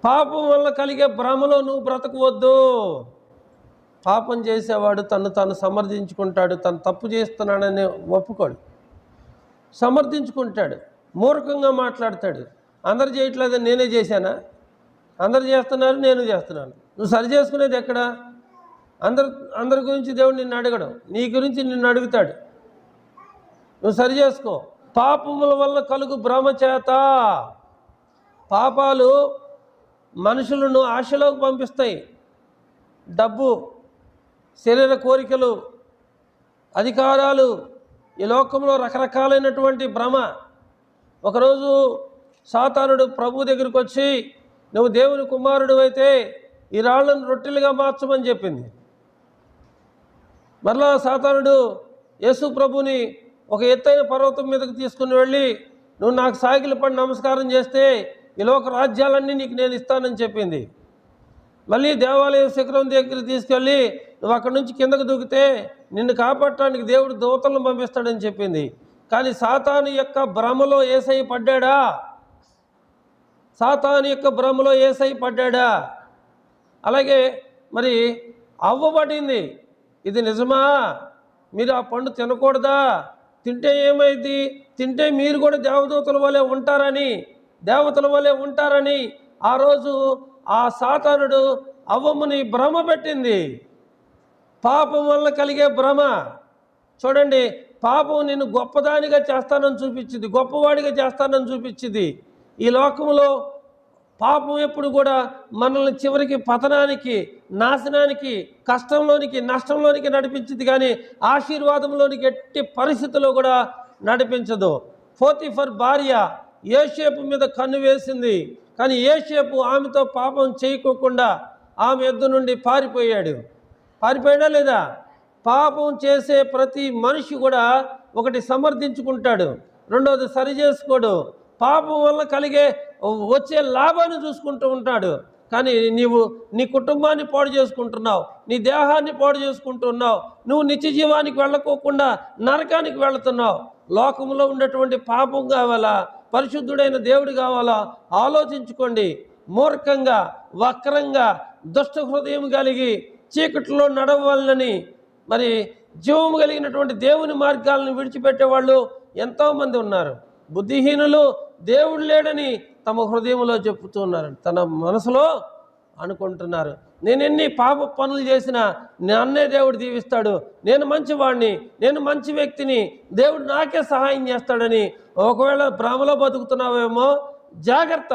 పాపం వల్ల కలిగే భ్రమలో నువ్వు బ్రతకవద్దు. పాపం చేసేవాడు తను తాను సమర్థించుకుంటాడు, తను తప్పు చేస్తున్నాడని ఒప్పుకోడు, సమర్థించుకుంటాడు, మూర్ఖంగా మాట్లాడతాడు. అందరు చేయట్లేదని నేనే చేశానా? అందరు చేస్తున్నారు, నేను చేస్తున్నాను. నువ్వు సరి చేసుకునేది ఎక్కడ? అందరి గురించి దేవుడు నిన్ను అడగడం, నీ గురించి నిన్ను అడుగుతాడు. నువ్వు సరి చేసుకో. పాపముల వల్ల కలుగు భ్రమ చేత, పాపాలు మనుషులను ఆశలోకి పంపిస్తాయి. డబ్బు, శరీర కోరికలు, అధికారాలు, ఈ లోకంలో రకరకాలైనటువంటి భ్రమ. ఒకరోజు సాతానుడు ప్రభు దగ్గరికి వచ్చి, నువ్వు దేవుని కుమారుడు అయితే ఈ రాళ్లను రొట్టెలుగా మార్చమని చెప్పింది. మరలా సాతానుడు యేసు ప్రభుని ఒక ఎత్తైన పర్వతం మీదకి తీసుకుని వెళ్ళి, నువ్వు నాకు సాగిలి పడి నమస్కారం చేస్తే ఈ లోక రాజ్యాలన్నీ నీకు నేను ఇస్తానని చెప్పింది. మళ్ళీ దేవాలయ శిఖరం దగ్గర తీసుకెళ్ళి, నువ్వు అక్కడి నుంచి కిందకు దూకితే నిన్ను కాపాడటానికి దేవుడు దూతలను పంపిస్తాడని చెప్పింది. కానీ సాతాను యొక్క భ్రమలో యేసయ్య పడ్డాడా? సాతాను యొక్క భ్రమలో యేసయ్య పడ్డాడా? అలాగే మరి అవ్వబడింది, ఇది నిజమా? మీరు ఆ పండు తినకూడదా? తింటే ఏమైంది? తింటే మీరు కూడా దేవదూతల వలె ఉంటారని ఆ రోజు ఆ సాతానుడు అవ్వమ్మని భ్రమ పెట్టింది. పాపం వల్ల కలిగే భ్రమ. చూడండి, పాపం నిన్ను గొప్పదానిగా చేస్తానని చూపించింది, గొప్పవాడిగా చేస్తానని చూపించింది. ఈ లోకంలో పాపం ఎప్పుడు కూడా మనల్ని చివరికి పతనానికి, నాశనానికి, కష్టంలోనికి, నష్టంలోనికి నడిపించింది, కానీ ఆశీర్వాదంలోనికి ఎట్టి పరిస్థితుల్లో కూడా నడిపించదు. పోతీఫర్ భార్య యోసేపు మీద కన్ను వేసింది, కానీ యోసేపు ఆమెతో పాపం చేయకోకుండా ఆమె ఎద్దు నుండి పారిపోయాడా లేదా? పాపం చేసే ప్రతి మనిషి కూడా ఒకటి సమర్థించుకుంటాడు, రెండోది సరి చేసుకోడు. పాపం వల్ల వచ్చే లాభాన్ని చూసుకుంటూ ఉంటాడు. కానీ నీవు నీ కుటుంబాన్ని పాడు చేసుకుంటున్నావు, నీ దేహాన్ని పాడు చేసుకుంటున్నావు, నువ్వు నిత్య జీవానికి వెళ్ళకోకుండా నరకానికి వెళుతున్నావు. లోకంలో ఉన్నటువంటి పాపం కావాలా, పరిశుద్ధుడైన దేవుడు కావాలా? ఆలోచించుకోండి. మూర్ఖంగా, వక్రంగా, దుష్ట హృదయం కలిగి చీకట్లో నడవాలని మరి జీవము కలిగినటువంటి దేవుని మార్గాలను విడిచిపెట్టేవాళ్ళు ఎంతోమంది ఉన్నారు. బుద్ధిహీనులు దేవుడు లేడని తమ హృదయంలో చెప్పుతున్నారు, తన మనసులో అనుకుంటున్నారు. నేను ఎన్ని పాప పనులు చేసినా నన్నే దేవుడు దీవిస్తాడు, నేను మంచివాడిని, నేను మంచి వ్యక్తిని, దేవుడు నాకే సహాయం చేస్తాడని ఒకవేళ భ్రమలో బతుకుతున్నావేమో, జాగ్రత్త.